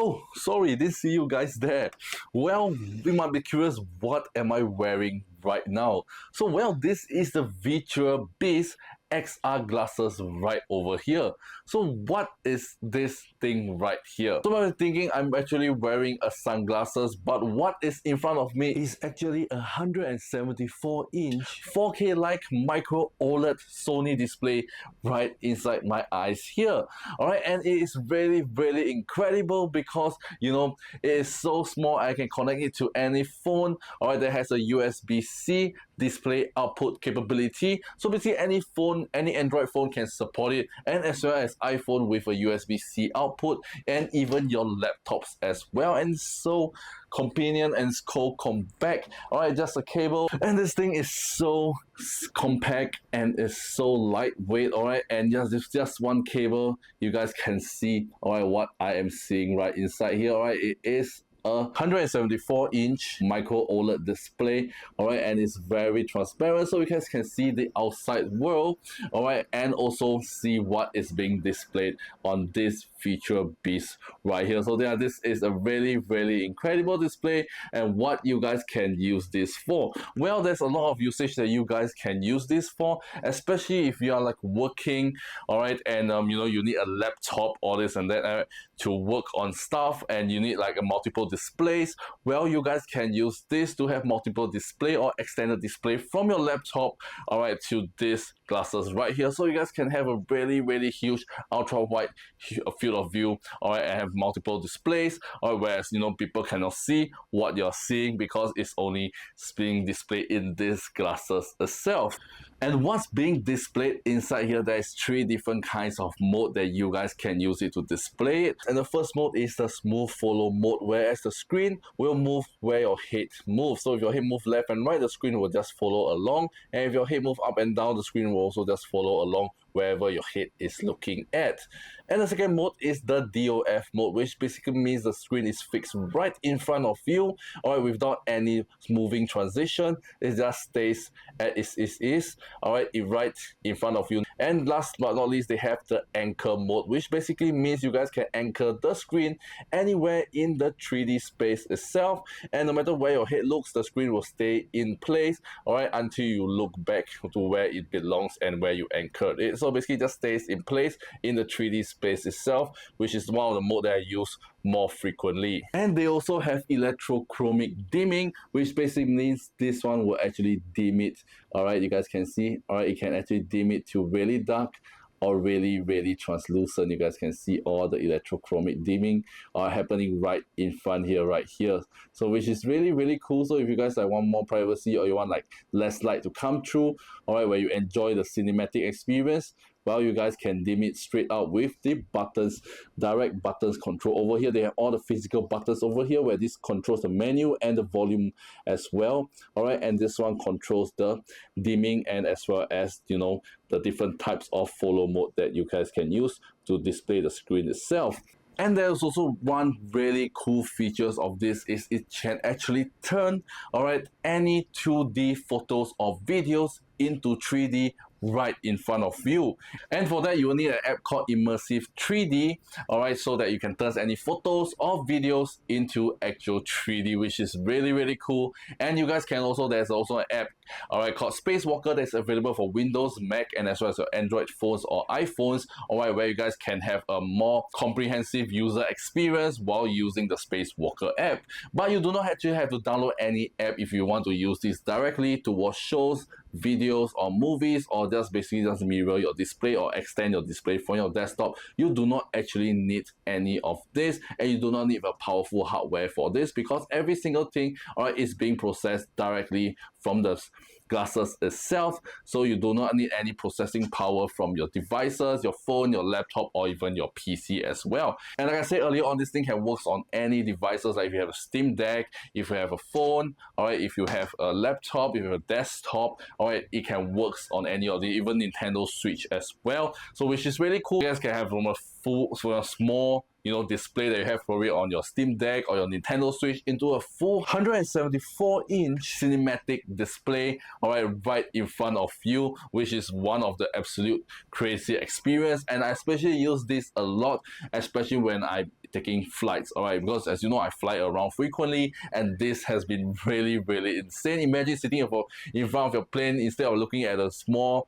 Oh, sorry, didn't see you guys there. Well, we might be curious, what am I wearing right now? So, well, this is the VITURE Beast XR glasses right over here. So what is this thing right here? So I'm thinking I'm actually wearing a sunglasses, but what is in front of me is actually a 174-inch 4K like micro OLED Sony display right inside my eyes here. Alright, and it is really, really incredible because, you know, it is so small. I can connect it to any phone. Alright, that has a USB-C display output capability. So basically any phone, any Android phone can support it, and as well as iPhone with a USB-C output, and even your laptops as well. And so convenient and so compact. Alright, just a cable, and this thing is so compact and is so lightweight. Alright, and just one cable, you guys can see alright what I am seeing right inside here. Alright, it is a 174-inch micro OLED display, alright, and it's very transparent, so you guys can see the outside world, alright, and also see what is being displayed on this VITURE Beast right here. So yeah, this is a really, really incredible display. And what you guys can use this for? Well, there's a lot of usage that you guys can use this for, especially if you are like working, alright, and you know, you need a laptop, all this and that to work on stuff, and you need like a multiple displays. Well, you guys can use this to have multiple display or extended display from your laptop, alright, to this glasses right here. So you guys can have a really, really huge ultra wide field of view, alright, and have multiple displays, or whereas, you know, people cannot see what you're seeing because it's only being displayed in this glasses itself. And what's being displayed inside here, there's 3 different kinds of mode that you guys can use it to display it. And the first mode is the smooth follow mode, whereas the screen will move where your head moves. So if your head moves left and right, the screen will just follow along, and if your head moves up and down, the screen will also just follow along wherever your head is looking at. And the second mode is the DOF mode, which basically means the screen is fixed right in front of you, alright, without any moving transition. It just stays as it is, alright, right in front of you. And last but not least, they have the anchor mode, which basically means you guys can anchor the screen anywhere in the 3D space itself, and no matter where your head looks, the screen will stay in place, alright, until you look back to where it belongs and where you anchored it. So basically just stays in place in the 3D space itself, which is one of the modes that I use more frequently. And they also have electrochromic dimming, which basically means this one will actually dim it. Alright, you guys can see, alright, it can actually dim it to really dark or really, really translucent. You guys can see all the electrochromic dimming are happening right in front here, right here. So which is really, really cool. So if you guys like want more privacy, or you want like less light to come through, alright, where you enjoy the cinematic experience, well, you guys can dim it straight out with the buttons, direct buttons control. Over here, they have all the physical buttons over here, where this controls the menu and the volume as well. Alright, and this one controls the dimming, and as well as, you know, the different types of follow mode that you guys can use to display the screen itself. And there's also one really cool features of this is it can actually turn, alright, any 2D photos or videos into 3D right in front of you. And for that, you will need an app called Immersive 3D, alright, so that you can turn any photos or videos into actual 3D, which is really, really cool. And you guys can also, there's also an app, alright, called Spacewalker that's available for Windows, Mac, and as well as your Android phones or iPhones, alright, where you guys can have a more comprehensive user experience while using the Spacewalker app. But you do not actually have to download any app if you want to use this directly to watch shows, videos, or movies, or just basically just mirror your display or extend your display from your desktop. You do not actually need any of this, and you do not need a powerful hardware for this, because every single thing, alright, is being processed directly from the glasses itself. So you do not need any processing power from your devices, your phone, your laptop, or even your PC as well. And like I said earlier on, this thing can work on any devices. Like if you have a Steam Deck, if you have a phone, alright, if you have a laptop, if you have a desktop, alright, it can work on any of the, even Nintendo Switch as well. So which is really cool. You guys can have from a small, you know, display that you have for it on your Steam Deck or your Nintendo Switch into a full 174-inch cinematic display, alright, right in front of you, which is one of the absolute crazy experience. And I especially use this a lot, especially when I taking flights, all right, because as you know, I fly around frequently, and this has been really, really insane. Imagine sitting in front of your plane instead of looking at a small,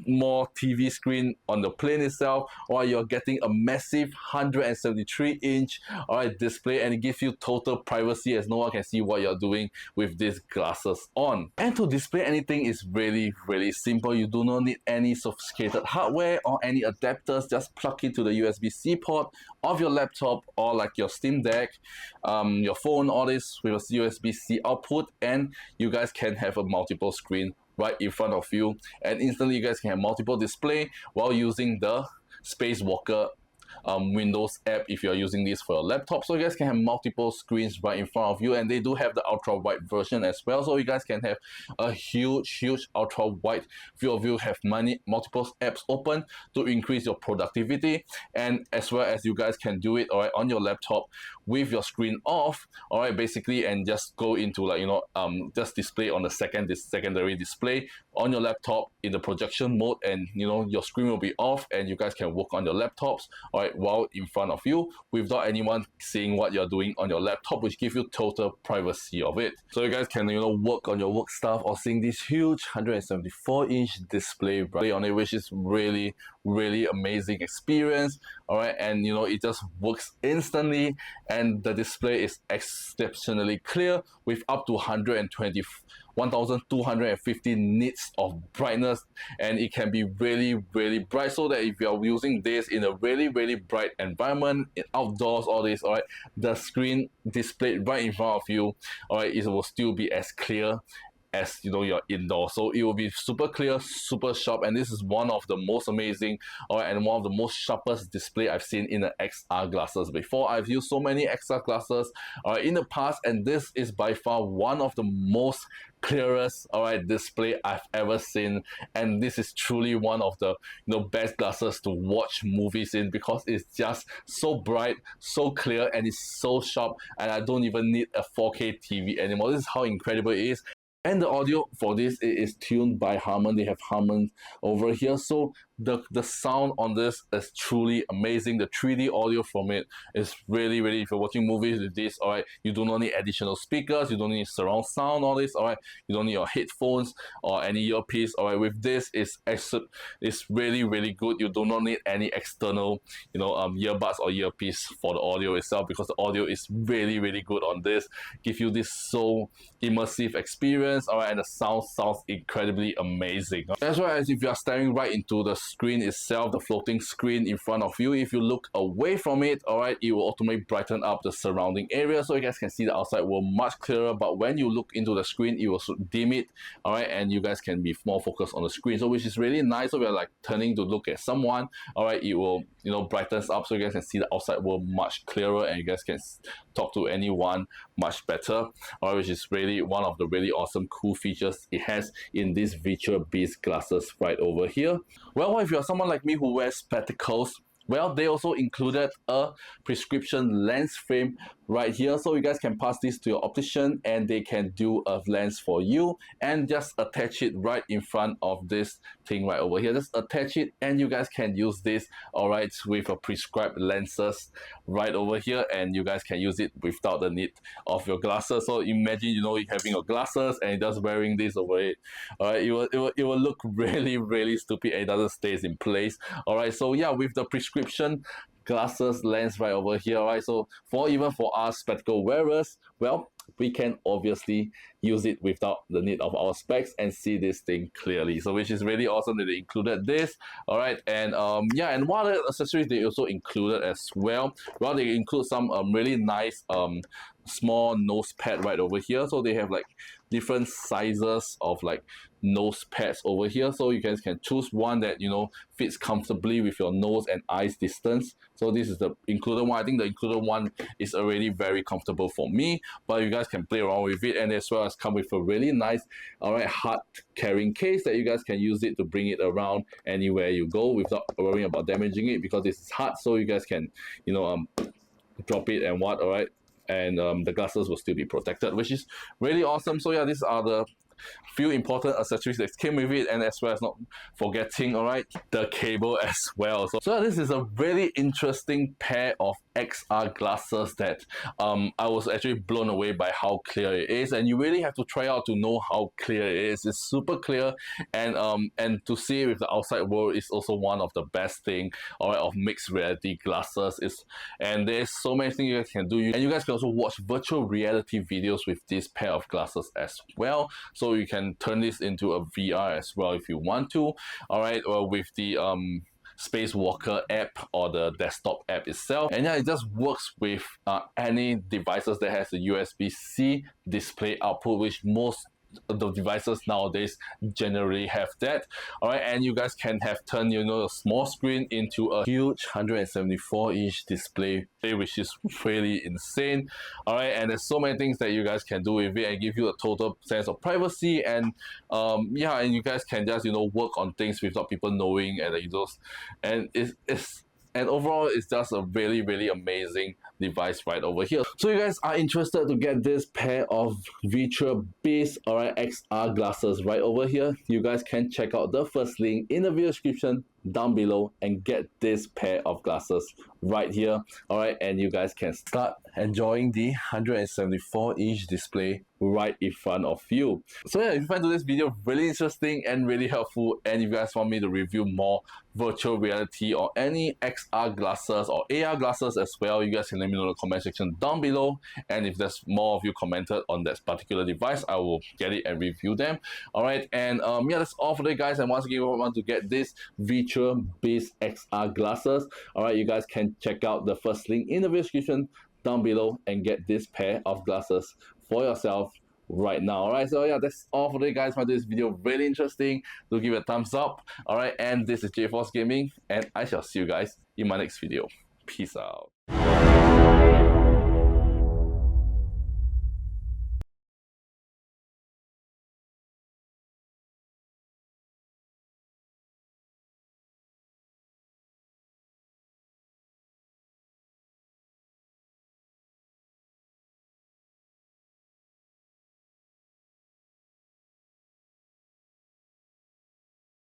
more TV screen on the plane itself, or you're getting a massive 173-inch display, and it gives you total privacy as no one can see what you're doing with these glasses on. And to display anything is really, really simple. You do not need any sophisticated hardware or any adapters. Just plug into the USB-C port of your laptop or like your Steam Deck, your phone, all this with a USB-C output, and you guys can have a multiple screen right in front of you, and instantly you guys can have multiple display while using the Spacewalker Windows app if you're using this for your laptop. So you guys can have multiple screens right in front of you, and they do have the ultra wide version as well, so you guys can have a huge ultra wide view of you, have multiple apps open to increase your productivity, and as well as you guys can do it on your laptop with your screen off, basically, and just go into like just display on the secondary display on your laptop in the projection mode, and your screen will be off, and you guys can work on your laptops while in front of you without anyone seeing what you're doing on your laptop, which gives you total privacy of it. So you guys can work on your work stuff or seeing this huge 174-inch display right on it, which is really amazing experience. And it just works instantly, and the display is exceptionally clear with up to 1250 nits of brightness, and it can be really bright, so that if you're using this in a really bright environment, outdoors, all this, the screen displayed right in front of you, it will still be as clear as you're indoors. So it will be super clear, super sharp, and this is one of the most amazing and one of the most sharpest display I've seen in the XR glasses before. I've used so many XR glasses in the past, and this is by far one of the most clearest display I've ever seen, and this is truly one of the best glasses to watch movies in, because it's just so bright, so clear, and it's so sharp, and I don't even need a 4K TV anymore. This is how incredible it is. And the audio for this, it is tuned by Harman. They have Harman over here, so the sound on this is truly amazing. The 3D audio from it is really if you're watching movies with this, you do not need additional speakers, you don't need surround sound, all this, you don't need your headphones or any earpiece. With this, it's really good. You do not need any external earbuds or earpiece for the audio itself, because the audio is really good on this. Give you this so immersive experience, and the sound sounds incredibly amazing. As well as if you are staring right into the screen itself, the floating screen in front of you, if you look away from it, it will automatically brighten up the surrounding area, so you guys can see the outside world much clearer. But when you look into the screen, it will dim it, and you guys can be more focused on the screen, so which is really nice. So we're like turning to look at someone, it will brightens up, so you guys can see the outside world much clearer, and you guys can talk to anyone much better, which is really one of the really awesome cool features it has in these VITURE Beast glasses right over here. Well, if you're someone like me who wears spectacles, well, they also included a prescription lens frame right here, so you guys can pass this to your optician, and they can do a lens for you and just attach it right in front of this thing right over here. Just attach it, and you guys can use this with a prescribed lenses right over here, and you guys can use it without the need of your glasses. So imagine you having your glasses and just wearing this over it. It will look really stupid, and it doesn't stay in place. So yeah, with the prescription glasses lens right over here, so even for us spectacle wearers, well, we can obviously use it without the need of our specs and see this thing clearly, so which is really awesome that they included this. And yeah, and what other accessories they also included as well? Well, they include some really nice small nose pad right over here, so they have like different sizes of like nose pads over here, so you guys can choose one that fits comfortably with your nose and eyes distance. So this is the included one. I think the included one is already very comfortable for me, but you guys can play around with it, and as well as come with a really nice hard carrying case that you guys can use it to bring it around anywhere you go without worrying about damaging it, because this is hard, so you guys can drop it and and the glasses will still be protected, which is really awesome. So yeah, these are the few important accessories that came with it, and as well as not forgetting, all right, the cable as well. So this is a really interesting pair of XR glasses that I was actually blown away by how clear it is, and you really have to try out to know how clear it is. It's super clear, and to see it with the outside world is also one of the best thing, all right, of mixed reality glasses. And there's so many things you guys can do, and you guys can also watch virtual reality videos with this pair of glasses as well. So you can turn this into a VR as well if you want to, all right, or with the Spacewalker app or the desktop app itself. And yeah, it just works with any devices that has a USB-C display output, which most of the devices nowadays generally have that. All right, and you guys can have turned, you know, a small screen into a huge 174-inch display, which is really insane. All right, and there's so many things that you guys can do with it and give you a total sense of privacy, and yeah, and you guys can just, you know, work on things without people knowing, and and overall, it's just a really, really amazing device right over here. So you guys are interested to get this pair of VITURE based, alright, XR glasses right over here, you guys can check out the first link in the video description down below and get this pair of glasses right here, alright, and you guys can start enjoying the 174-inch display right in front of you. So yeah, if you find today's video really interesting and really helpful, and if you guys want me to review more virtual reality or any XR glasses or AR glasses as well, you guys can let me know in the comment section down below, and if there's more of you commented on that particular device, I will get it and review them. Alright, and yeah, that's all for today, guys. And once again, if you want to get this VITURE based XR glasses, alright, you guys can check out the first link in the description down below and get this pair of glasses for yourself right now. Alright, so yeah, that's all for today, guys. I found this video really interesting. Do give it a thumbs up. Alright, and this is 𝖩force Gaming, and I shall see you guys in my next video. Peace out.